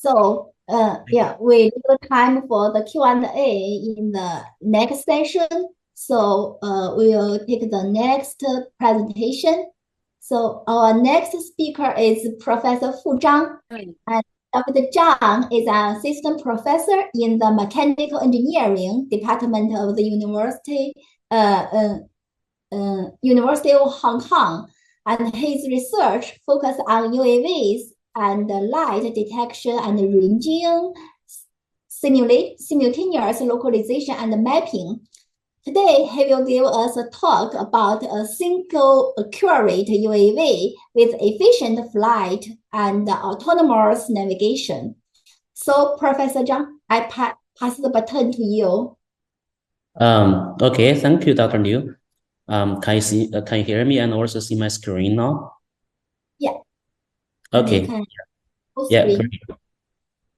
Yeah, we leave time for the Q&A in the next session. We will take the next presentation. So our next speaker is Professor Fu Zhang. And Dr. Zhang is an assistant professor in the Mechanical Engineering Department of the University of Hong Kong. And his research focuses on UAVs and light detection and ranging, simultaneous localization and mapping. Today, he will give us a talk about a single-accurate UAV with efficient flight and autonomous navigation. So, Professor Zhang, I pass the baton to you. Okay, thank you, Dr. Liu. Can you hear me and also see my screen now? Yeah. Okay. Yeah, great.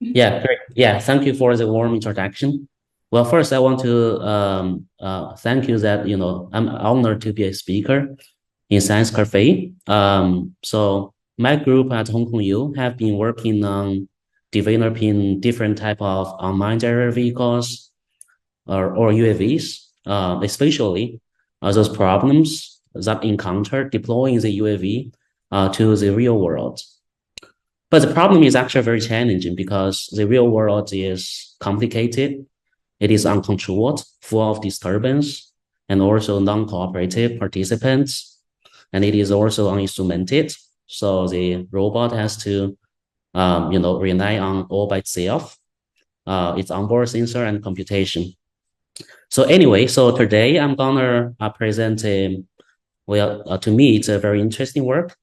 Yeah, great. Yeah, thank you for the warm introduction. Well, first I want to thank you that I'm honored to be a speaker in Science Café. So my group at Hong Kong U have been working on developing different type of unmanned aerial vehicles or UAVs, especially those problems that encounter deploying the UAV to the real world. But the problem is actually very challenging because the real world is complicated. It is uncontrolled, full of disturbance, and also non-cooperative participants. And it is also uninstrumented. So the robot has to, rely on all by itself, its onboard sensor and computation. So anyway, so today I'm gonna present, to me, it's a very interesting work.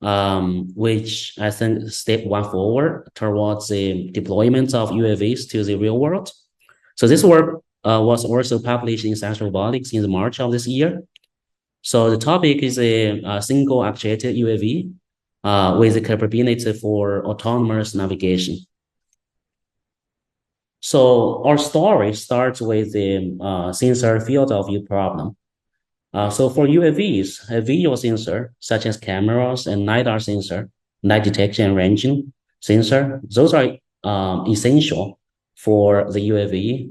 Which I think step one forward towards the deployment of UAVs to the real world. So this work was also published in Science Robotics in March of this year. So the topic is a single-actuated UAV with the capability for autonomous navigation. So our story starts with the sensor field of view problem. So for UAVs, a visual sensor, such as cameras and LiDAR sensor, light detection and ranging sensor, those are essential for the UAV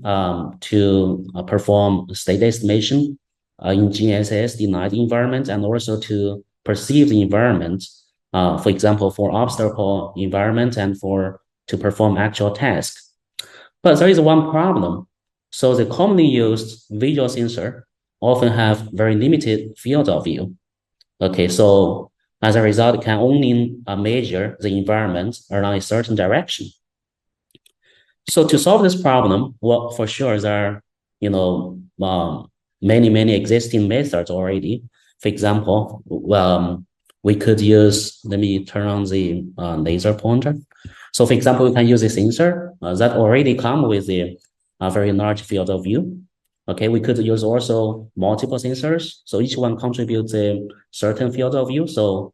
to perform state estimation in GNSS denied environment and also to perceive the environment, for example, for obstacle environment and to perform actual tasks. But there is one problem. So the commonly used visual sensor often have very limited field of view. Okay, so as a result, it can only measure the environment along a certain direction. So to solve this problem, well, for sure, there are many existing methods already. For example, we could use, let me turn on the laser pointer. So for example, we can use a sensor that already come with a very large field of view. Okay, we could use also multiple sensors. So each one contributes a certain field of view. So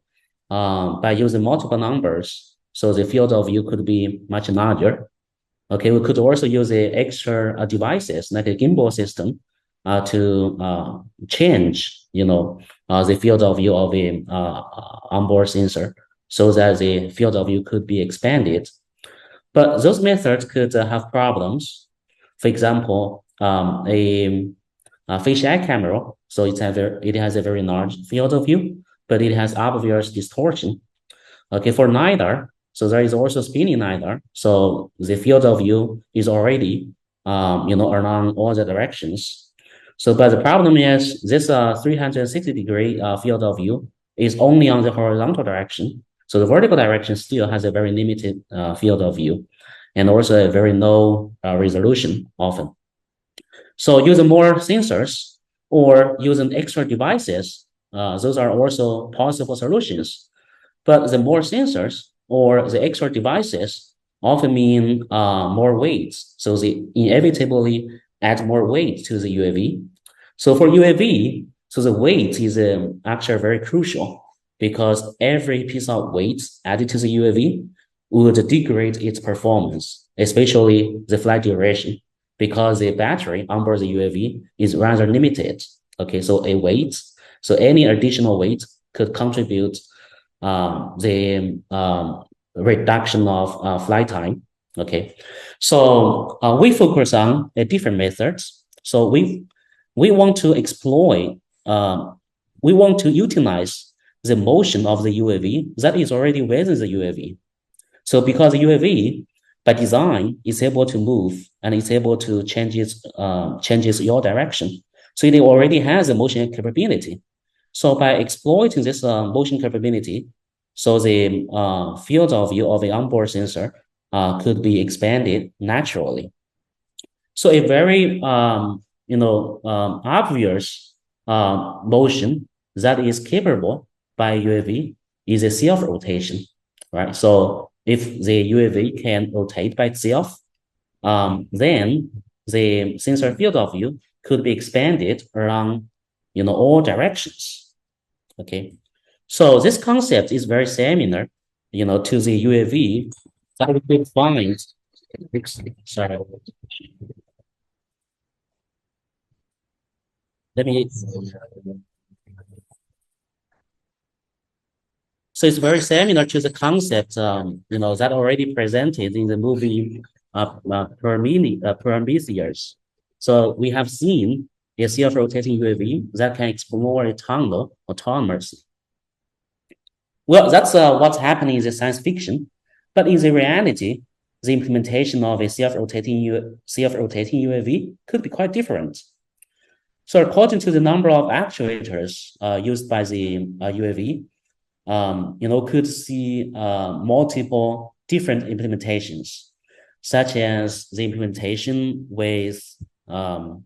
by using multiple numbers, so the field of view could be much larger. Okay, we could also use extra devices like a gimbal system to change, the field of view of a onboard sensor so that the field of view could be expanded. But those methods could have problems. For example, a fisheye camera, so it has a very large field of view, but it has obvious distortion. Okay, for LiDAR, so there is also spinning LiDAR, so the field of view is already along all the directions. So, but the problem is this 360-degree field of view is only on the horizontal direction. So the vertical direction still has a very limited field of view, and also a very low resolution often. So using more sensors or using extra devices, those are also possible solutions. But the more sensors or the extra devices often mean more weight. So they inevitably add more weight to the UAV. So for UAV, so the weight is actually very crucial because every piece of weight added to the UAV would degrade its performance, especially the flight duration, because the battery onboard the UAV is rather limited. Okay, so any additional weight could contribute the reduction of flight time Okay, so we focus on different methods. So we want to exploit, we want to utilize the motion of the UAV that is already within the UAV. So because the UAV by design is able to move and it's able to changes your direction. So it already has a motion capability. So by exploiting this motion capability, so the field of view of the onboard sensor could be expanded naturally. So a very obvious motion that is capable by UAV is a self-rotation, right? So if the UAV can rotate by itself, then the sensor field of view could be expanded around all directions. Okay, so this concept is very similar to the UAV that we could find. Sorry, let me. So it's very similar to the concept, that already presented in the movie Prometheus. So we have seen a self-rotating UAV that can explore a tunnel autonomously. Well, that's what's happening in the science fiction, but in the reality, the implementation of a self-rotating UAV could be quite different. So according to the number of actuators used by the UAV, could see multiple different implementations, such as the implementation with one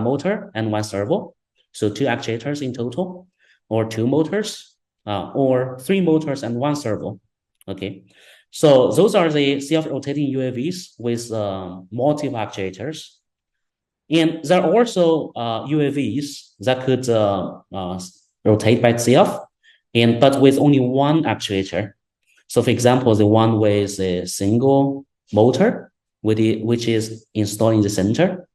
motor and one servo, so 2 actuators in total, or 2 motors, or 3 motors and 1 servo. Okay, so those are the self-rotating UAVs with multiple actuators. And there are also UAVs that could rotate by itself, but with only one actuator. So for example, the one with a single motor, which is installed in the center.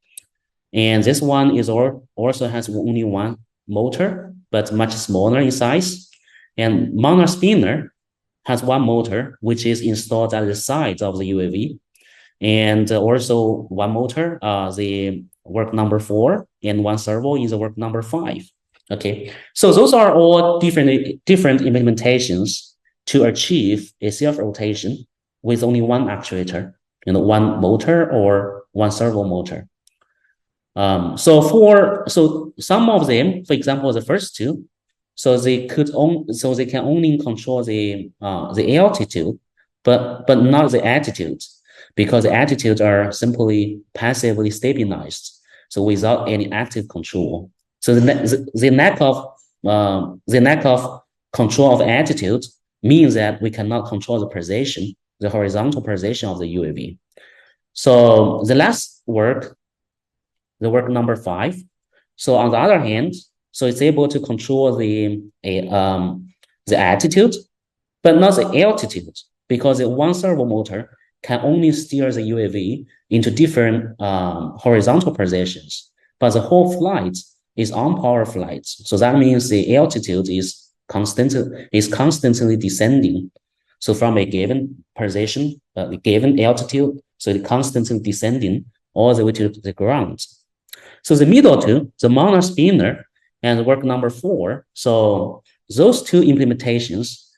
And this one is also has only one motor, but much smaller in size. And mono spinner has one motor, which is installed at the sides of the UAV. And also one motor, the work number 4, and one servo is the work number 5. Okay, so those are all different implementations to achieve a self-rotation with only one actuator, one motor or one servo motor. So some of them, for example, the first 2, so they can only control the altitude, but not the attitude, because the attitudes are simply passively stabilized, so without any active control. So the lack of control of attitude means that we cannot control the position, the horizontal position of the UAV. So the last work, the work number 5. So on the other hand, so it's able to control the attitude, but not the altitude, because the one servo motor can only steer the UAV into different horizontal positions, but the whole flight is on power flights. So that means the altitude is constantly descending. So from a given position, a given altitude, so it's constantly descending all the way to the ground. So the middle 2, the mono spinner and work number 4, so those 2 implementations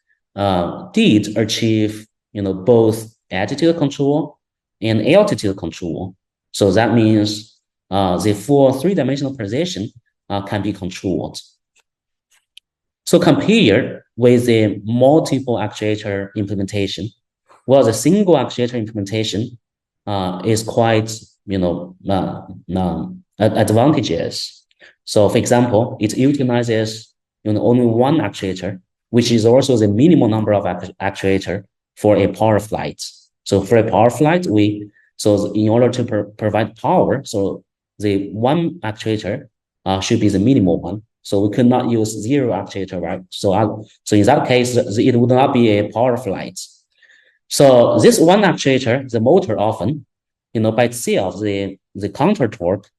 did achieve, both attitude control and altitude control. So that means the full 3-dimensional position can be controlled. So compared with the multiple actuator implementation, well, the single actuator implementation is quite, advantageous. So for example, it utilizes only one actuator, which is also the minimum number of actuator for a power flight. So for a power flight, so in order to provide power, so the one actuator should be the minimal one. So we could not use 0 actuator, right? So in that case, it would not be a power flight. So this one actuator, the motor often, by itself, the counter torque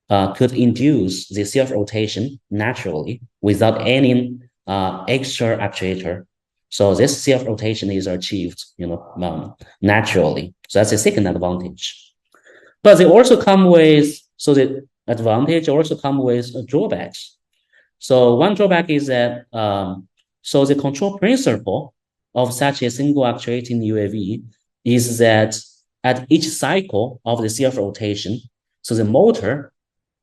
could induce the self-rotation naturally without any extra actuator. So this self-rotation is achieved, naturally. So that's the second advantage. But they also come with, so the advantage also come with drawbacks. So one drawback is that, so the control principle of such a single actuating UAV is that at each cycle of the self-rotation, so the motor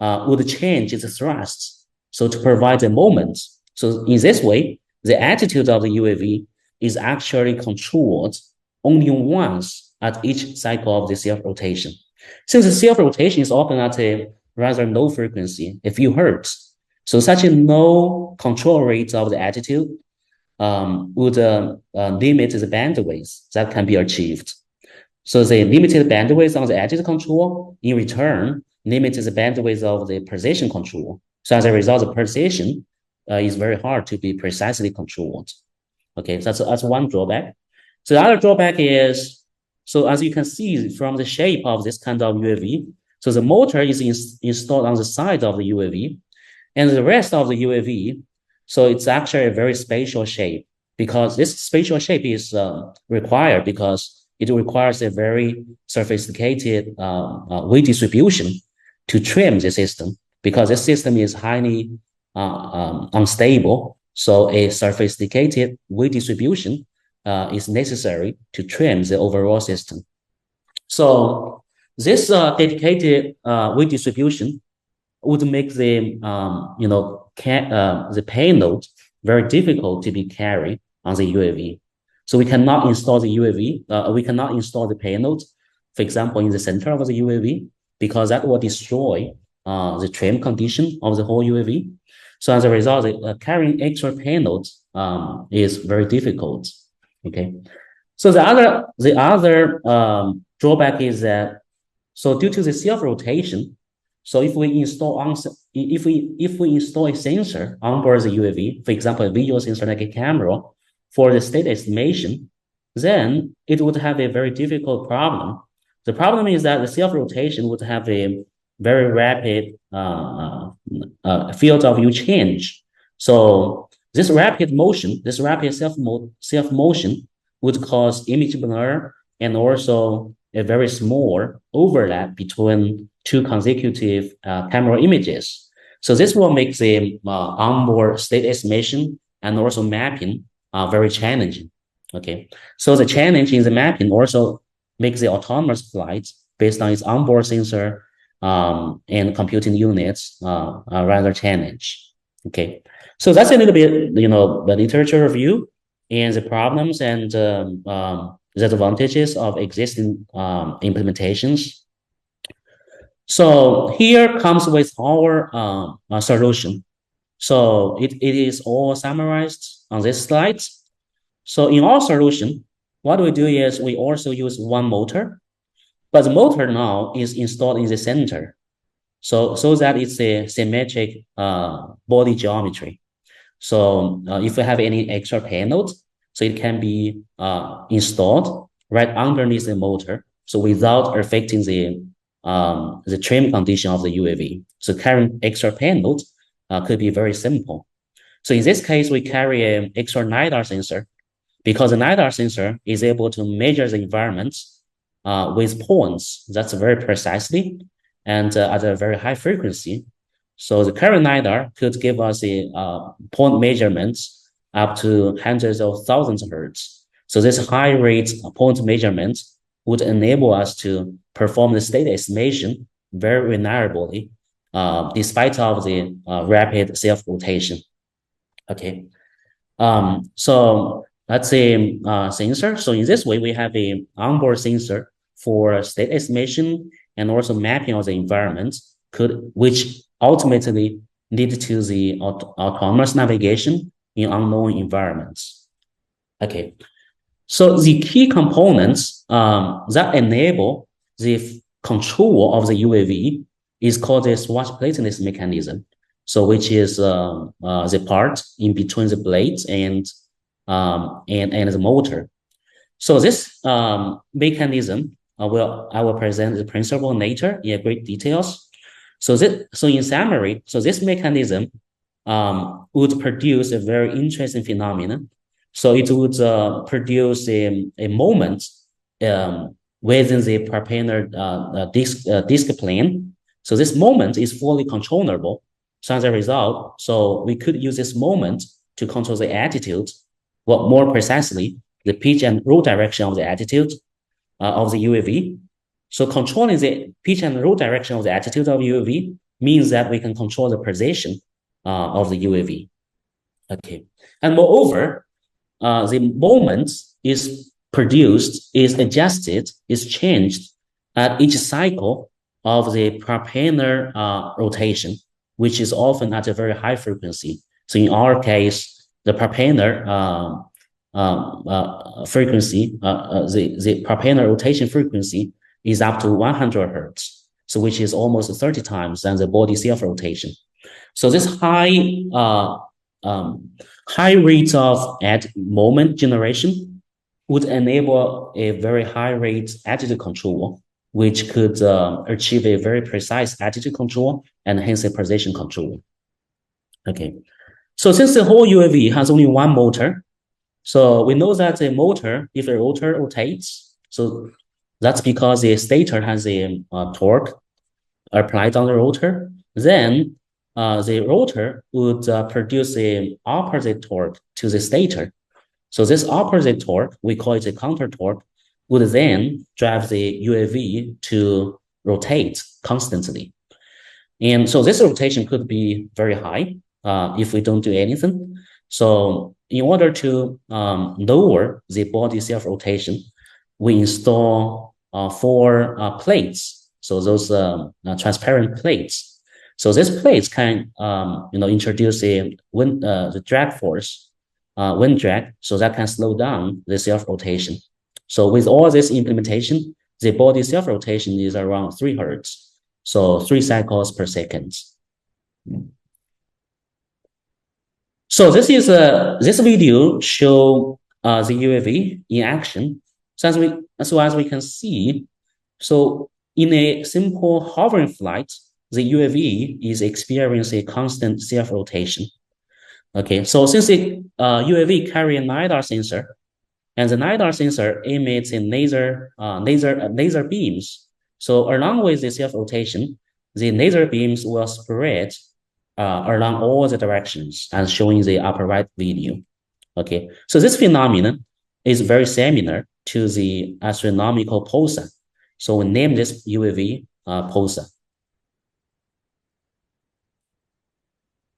would change its thrust, so to provide a moment. So in this way, the attitude of the UAV is actually controlled only once at each cycle of the self-rotation. Since the self-rotation is often at a rather low frequency, a few hertz, so such a low control rate of the attitude would limit the bandwidth that can be achieved. So the limited bandwidth on the attitude control, in return, limits the bandwidth of the precision control. So as a result, the precision is very hard to be precisely controlled. Okay, so that's one drawback. So the other drawback is, so as you can see from the shape of this kind of UAV, so the motor is installed on the side of the UAV, and the rest of the UAV, so it's actually a very spatial shape, because this spatial shape is required because it requires a very sophisticated weight distribution to trim the system, because the system is highly unstable. So a sophisticated weight distribution is necessary to trim the overall system. So this dedicated weight distribution would make the the payload very difficult to be carried on the UAV. So we cannot install the UAV. We cannot install the payload, for example, in the center of the UAV, because that will destroy the trim condition of the whole UAV. So as a result, carrying extra payloads is very difficult. Okay. So the other drawback is that, so due to the self-rotation, so if we install a sensor on board the UAV, for example, a video sensor like a camera, for the state estimation, then it would have a very difficult problem. The problem is that the self-rotation would have a very rapid field of view change. So this rapid self-motion would cause image blur and also a very small overlap between two consecutive camera images. So this will make the onboard state estimation and also mapping very challenging. Okay, so the challenge in the mapping also makes the autonomous flight based on its onboard sensor and computing units rather challenging. Okay, so that's a little bit, the literature review and the problems and the advantages of existing implementations. So here comes with our solution. So it is all summarized on this slide. So in our solution, what we do is we also use one motor, but the motor now is installed in the center, so that it's a symmetric body geometry. So if we have any extra payload, so it can be installed right underneath the motor, so without affecting the trim condition of the UAV. So carrying extra payload could be very simple. So in this case, we carry an extra LiDAR sensor, because the LiDAR sensor is able to measure the environment with points that's very precisely and at a very high frequency. So the current LiDAR could give us a point measurements up to hundreds of thousands of hertz. So this high rate point measurement would enable us to perform the state estimation very reliably, despite of the rapid self-rotation. Okay, so that's a sensor. So in this way, we have a onboard sensor for state estimation and also mapping of the environment, which ultimately lead to the autonomous navigation in unknown environments. Okay, so the key components that enable the control of the UAV is called the swatch plateless mechanism. So which is the part in between the blades and the motor. So this mechanism, I will present the principle later in great details. So in summary, so this mechanism would produce a very interesting phenomenon, So it would produce a moment within the propeller disc plane. So this moment is fully controllable. So as a result, so we could use this moment to control the attitude, well, more precisely, the pitch and roll direction of the attitude of the UAV. So controlling the pitch and roll direction of the attitude of UAV means that we can control the position of the UAV. Okay, and moreover, the moment is produced, is adjusted, is changed at each cycle of the propeller rotation, which is often at a very high frequency. So in our case, the propeller frequency, the propeller rotation frequency is up to 100 hertz, so which is almost 30 times than the body self-rotation. So this high rate of moment generation would enable a very high rate attitude control, which could achieve a very precise attitude control and hence a position control. Okay, so since the whole UAV has only one motor, so we know that the motor, if the rotor rotates, so that's because the stator has a torque applied on the rotor. Then the rotor would produce an opposite torque to the stator. So this opposite torque, we call it a counter torque, would then drive the UAV to rotate constantly. And so this rotation could be very high if we don't do anything. So in order to lower the body self-rotation, we install 4 plates. So those transparent plates. So these plates can introduce the drag force, wind drag, so that can slow down the self-rotation. So with all this implementation, the body self-rotation is around 3 hertz, so 3 cycles per second. So this is this video show the UAV in action. So as we can see, so in a simple hovering flight, the UAV is experiencing a constant self-rotation. Okay, so since the UAV carry a LiDAR sensor, and the LiDAR sensor emits a laser beams. So along with the self-rotation, the laser beams will spread along all the directions, as shown in the upper right video. Okay, so this phenomenon is very similar to the astronomical pulsar. So we name this UAV pulsar.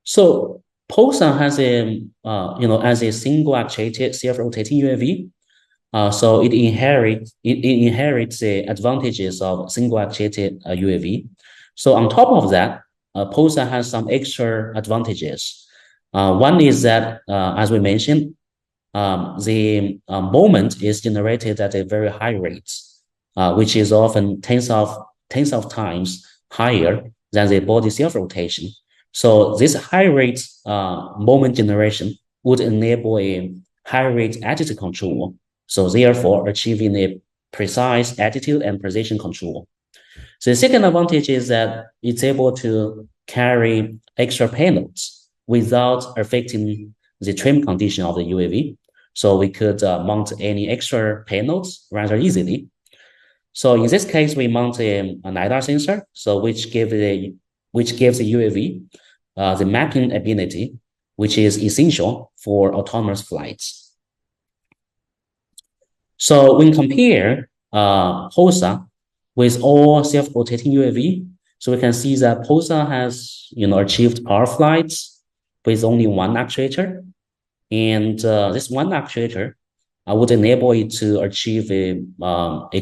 So PULSAR has a, as a single-actuated self-rotating UAV, so it inherits the advantages of single-actuated UAV. So on top of that, PULSAR has some extra advantages. One is that, as we mentioned, the moment is generated at a very high rate, which is often tens of times higher than the body self-rotation. So this high rate moment generation would enable a high rate attitude control. So therefore achieving a precise attitude and position control. So the second advantage is that it's able to carry extra payloads without affecting the trim condition of the UAV. So we could mount any extra payloads rather easily. So in this case, we mount a LiDAR sensor, so which gives the UAV the mapping ability, which is essential for autonomous flights. So when compare PULSAR with all self-rotating UAV, so we can see that PULSAR has achieved power flights with only one actuator, and this one actuator would enable it to achieve a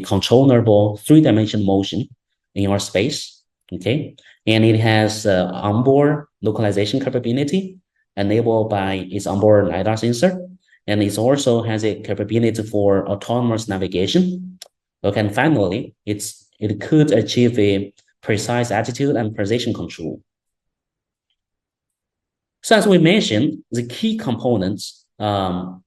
controllable 3-dimensional motion in our space. Okay, and it has onboard localization capability enabled by its onboard LiDAR sensor, and it also has a capability for autonomous navigation. Okay, and finally, it could achieve a precise attitude and position control. So as we mentioned, the key components in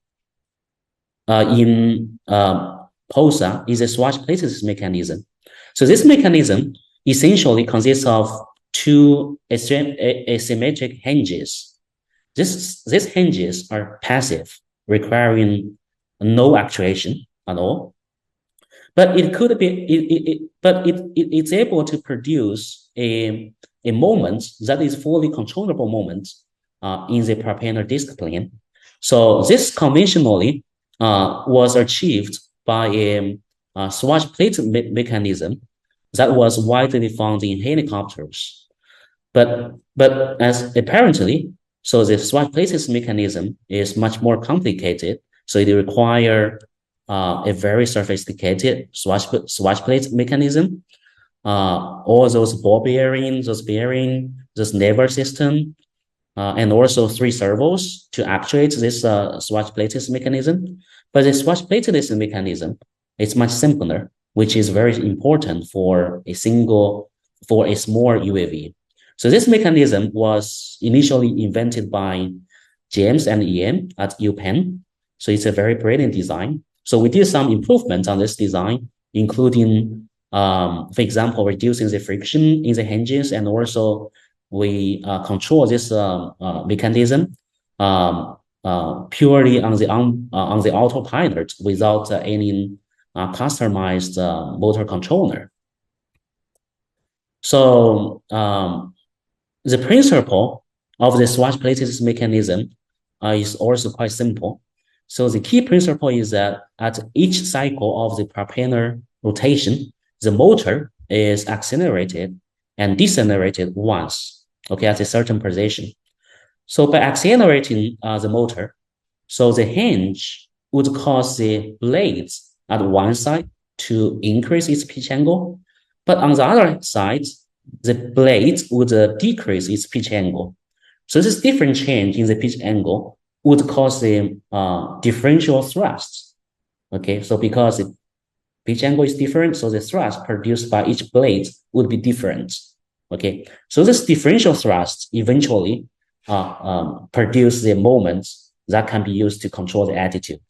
PULSAR is a swatch plated mechanism. So this mechanism essentially consists of 2 asymmetric hinges. These hinges are passive. requiring no actuation at all. But it could be, it's able to produce a moment that is fully controllable moment in the propeller disk plane. So this conventionally was achieved by a swatch plate mechanism that was widely found in helicopters. But as apparently, so the swatch plates mechanism is much more complicated. So it requires a very sophisticated swatch plate mechanism. All those ball bearings, this lever system, and also 3 servos to actuate this swatch plates mechanism. But the swatch plates mechanism is much simpler, which is very important for a small UAV. So this mechanism was initially invented by James and Ian at UPenn. So it's a very brilliant design. So we did some improvements on this design, including, for example, reducing the friction in the hinges, and also we control this mechanism purely on the autopilot without any customized motor controller. So the principle of the swatch plates mechanism is also quite simple. So the key principle is that at each cycle of the propeller rotation, the motor is accelerated and decelerated once, okay, at a certain position. So by accelerating the motor, so the hinge would cause the blades at one side to increase its pitch angle, but on the other side, the blade would decrease its pitch angle. So this different change in the pitch angle would cause the differential thrust. Okay, so because the pitch angle is different, so the thrust produced by each blade would be different. Okay, so this differential thrust eventually produce the moments that can be used to control the attitude.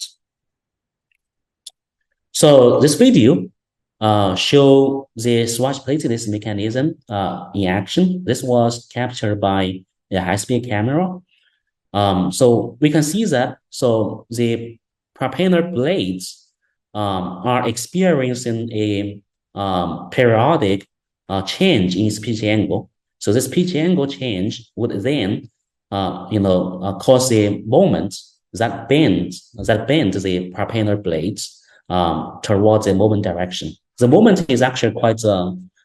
So this video show the swatch plates mechanism in action. This was captured by a high-speed camera. So we can see that so the propeller blades are experiencing a periodic change in its pitch angle. So this pitch angle change would then cause a moment that bend the propeller blades towards the moment direction. The moment is actually quite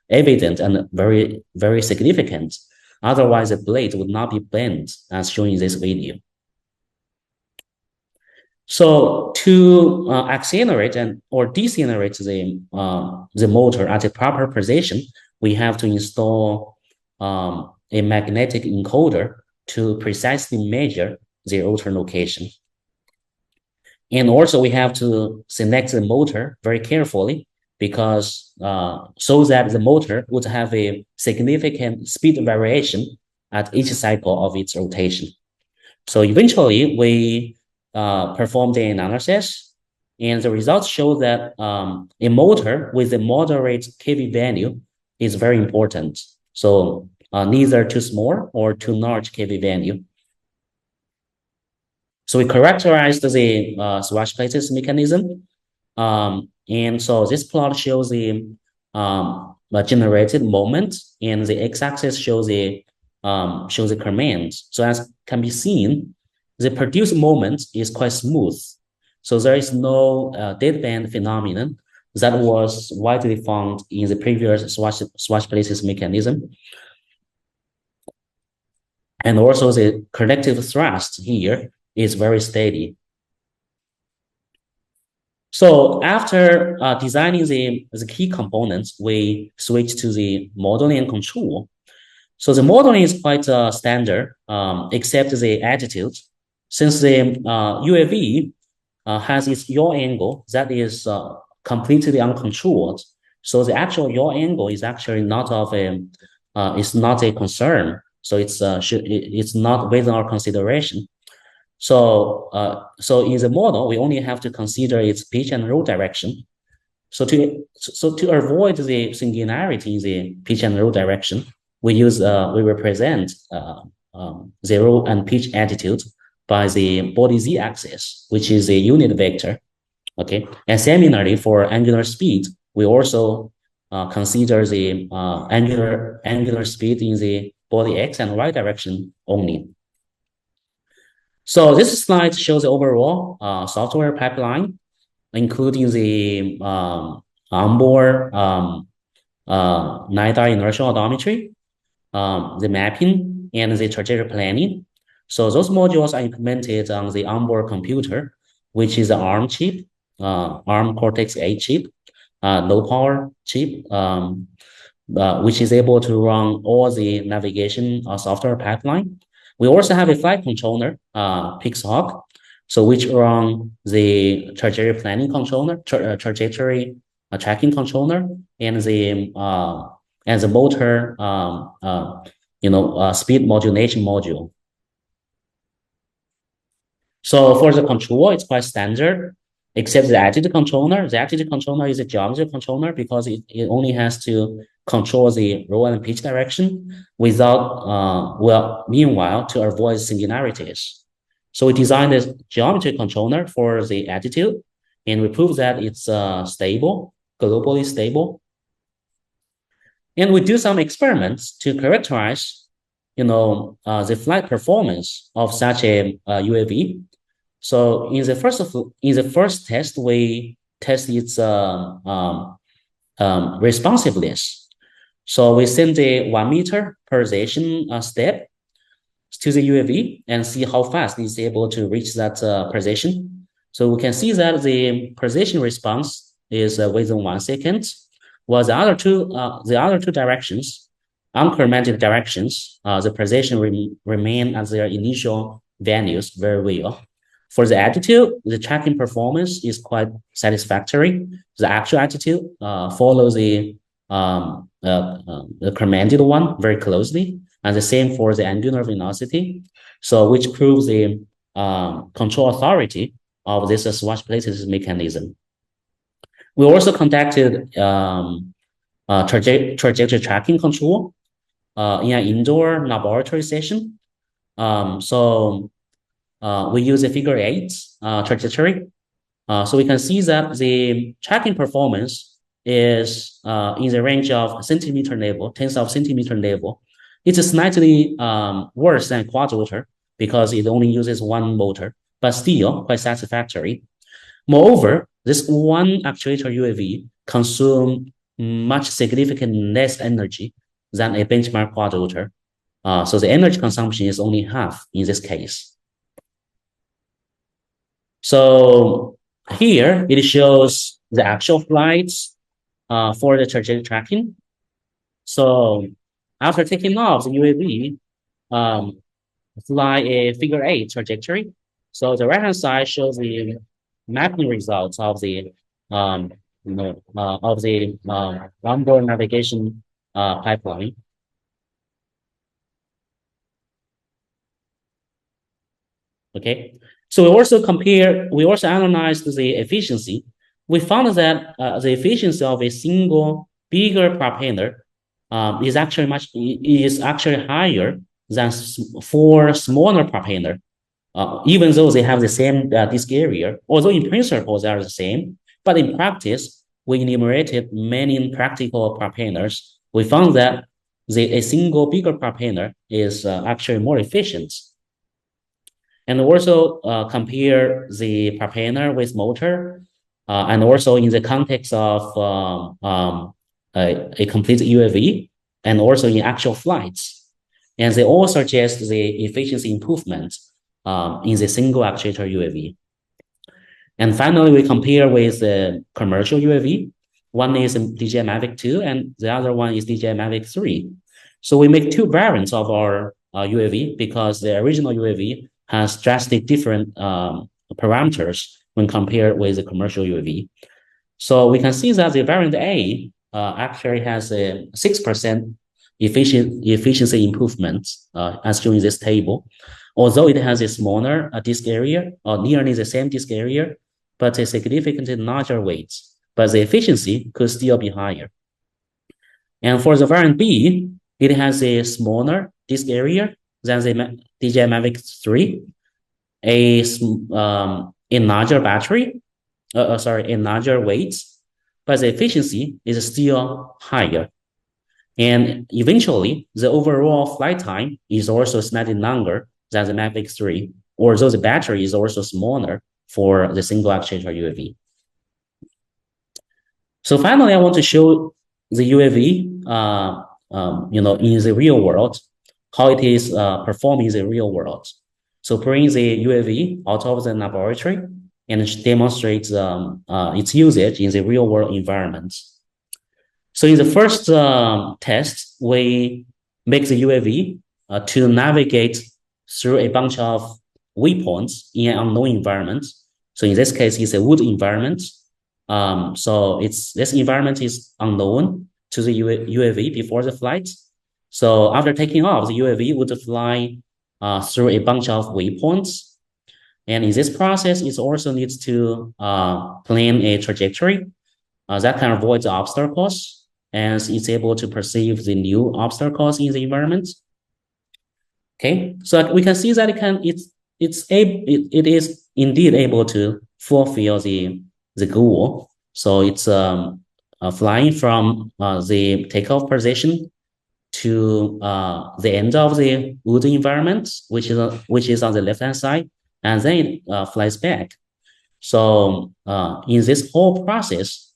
evident and very, very significant. Otherwise, the blade would not be bent as shown in this video. So to accelerate or decelerate the motor at a proper position, we have to install a magnetic encoder to precisely measure the rotor location. And also we have to select the motor very carefully because so that the motor would have a significant speed variation at each cycle of its rotation. So eventually we performed the analysis, and the results show that a motor with a moderate kV value is very important. So neither too small or too large kV value. So we characterized the swatch plates mechanism. And so this plot shows the generated moment, and the x-axis shows the command. So as can be seen, the produced moment is quite smooth. So there is no deadband phenomenon that was widely found in the previous swatch plates mechanism. And also the collective thrust here is very steady. So after designing the key components, we switch to the modeling and control. So the modeling is quite standard, except the attitude. Since the UAV has its yaw angle that is completely uncontrolled, so the actual yaw angle is actually not of it's not a concern. So it's not within our consideration. So in the model, we only have to consider its pitch and roll direction. So to avoid the singularity in the pitch and roll direction, we represent the roll and pitch attitude by the body z-axis, which is a unit vector. Okay, and similarly for angular speed, we also consider the angular speed in the body x and y direction only. So this slide shows the overall software pipeline, including the onboard LiDAR inertial odometry, the mapping, and the trajectory planning. So those modules are implemented on the onboard computer, which is an ARM chip, ARM Cortex-A chip, low power chip, which is able to run all the navigation software pipeline. We also have a flight controller, Pixhawk, so which run the trajectory planning controller, trajectory tracking controller, and the motor, speed modulation module. So for the control, it's quite standard, except the attitude controller. The attitude controller is a geometry controller because it only has to control the roll and pitch direction without, meanwhile, to avoid singularities. So we designed a geometry controller for the attitude, and we prove that it's stable, globally stable. And we do some experiments to characterize, the flight performance of such a UAV. So in the first test, we test its responsiveness. So we send a 1 meter pulsation step to the UAV and see how fast it's able to reach that position. So we can see that the position response is within 1 second, while the other two directions, uncommented directions, the position remain at their initial values very well. For the attitude, the tracking performance is quite satisfactory. The actual attitude follows the commanded one very closely, and the same for the angular velocity. So which proves the control authority of this swatch places mechanism. We also conducted trajectory tracking control in an indoor laboratory session. We use a figure 8 trajectory. So we can see that the tracking performance is in the range of centimeter level, tens of centimeter level. It's slightly worse than quadrotor because it only uses one motor, but still quite satisfactory. Moreover, this one actuator UAV consumes much significantly less energy than a benchmark quadrotor. So the energy consumption is only half in this case. So here it shows the actual flights for the trajectory tracking. So after taking off, the UAV fly a figure 8 trajectory. So the right-hand side shows the mapping results of the onboard navigation pipeline. Okay, so we also analyzed the efficiency. We found that the efficiency of a single bigger propeller is actually higher than 4 smaller propeller, even though they have the same disk area. Although in principle they are the same, but in practice we enumerated many practical propellers. We found that a single bigger propeller is actually more efficient. And also compare the propeller with motor, and also in the context of a complete UAV, and also in actual flights. And they all suggest the efficiency improvement in the single actuator UAV. And finally, we compare with the commercial UAV. One is DJI Mavic 2, and the other one is DJI Mavic 3. So we make 2 variants of our UAV because the original UAV has drastically different parameters when compared with the commercial UAV. So we can see that the variant A actually has a 6% efficiency improvement as shown in this table. Although it has a smaller disk area, or nearly the same disk area, but a significantly larger weight, but the efficiency could still be higher. And for the variant B, it has a smaller disk area than the DJI Mavic 3, a larger battery, a larger weight, but the efficiency is still higher. And eventually, the overall flight time is also slightly longer than the Mavic 3, although the battery is also smaller for the single actuator UAV. So finally, I want to show the UAV, in the real world, how it is performing in the real world. So bring the UAV out of the laboratory and demonstrate its usage in the real world environment. So in the first test, we make the UAV to navigate through a bunch of waypoints in an unknown environment. So in this case, it's a wood environment. So this environment is unknown to the UAV before the flight. So after taking off, the UAV would fly through a bunch of waypoints. And in this process, it also needs to plan a trajectory that can avoid the obstacles, and it's able to perceive the new obstacles in the environment. Okay, so we can see that it is indeed able to fulfill the goal. So it's flying from the takeoff position to the end of the wood environment, which is on the left-hand side, and then it flies back. So in this whole process,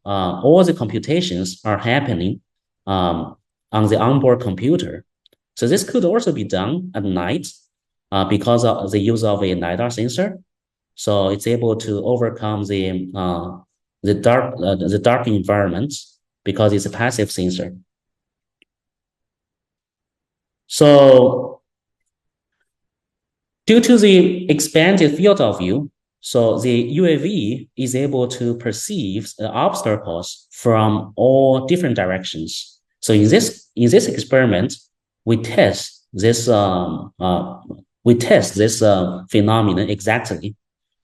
all the computations are happening on the onboard computer. So this could also be done at night because of the use of a LiDAR sensor. So it's able to overcome the dark environment because it's a passive sensor. So due to the expanded field of view, so the UAV is able to perceive the obstacles from all different directions. So in this experiment, we test this phenomenon exactly.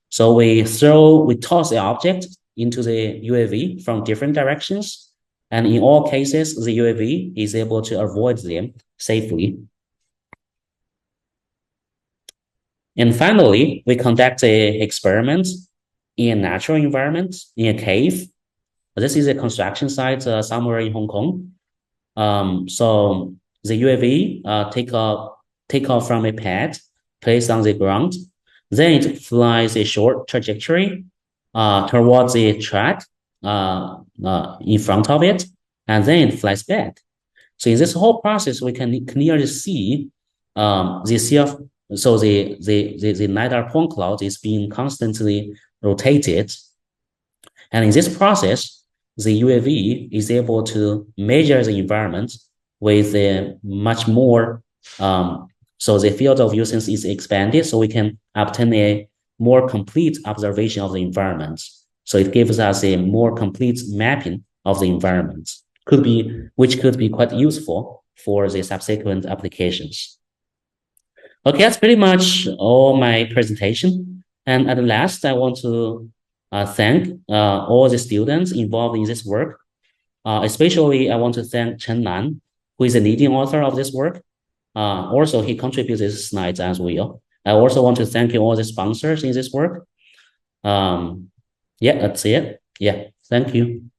So we toss the object into the UAV from different directions, and in all cases, the UAV is able to avoid them safely. And finally, we conduct an experiment in a natural environment, in a cave. This is a construction site somewhere in Hong Kong. So the UAV take off from a pad placed on the ground. Then it flies a short trajectory towards the track in front of it, and then it flies back. So in this whole process, we can clearly see the LiDAR point cloud is being constantly rotated. And in this process, the UAV is able to measure the environment with a much more, so the field of view sense is expanded, so we can obtain a more complete observation of the environment. So it gives us a more complete mapping of the environment, which could be quite useful for the subsequent applications. Okay, that's pretty much all my presentation. And at last, I want to thank all the students involved in this work. Especially, I want to thank Chen Nan, who is the leading author of this work. Also, he contributes his slides as well. I also want to thank all the sponsors in this work. Yeah, that's it. Yeah, thank you.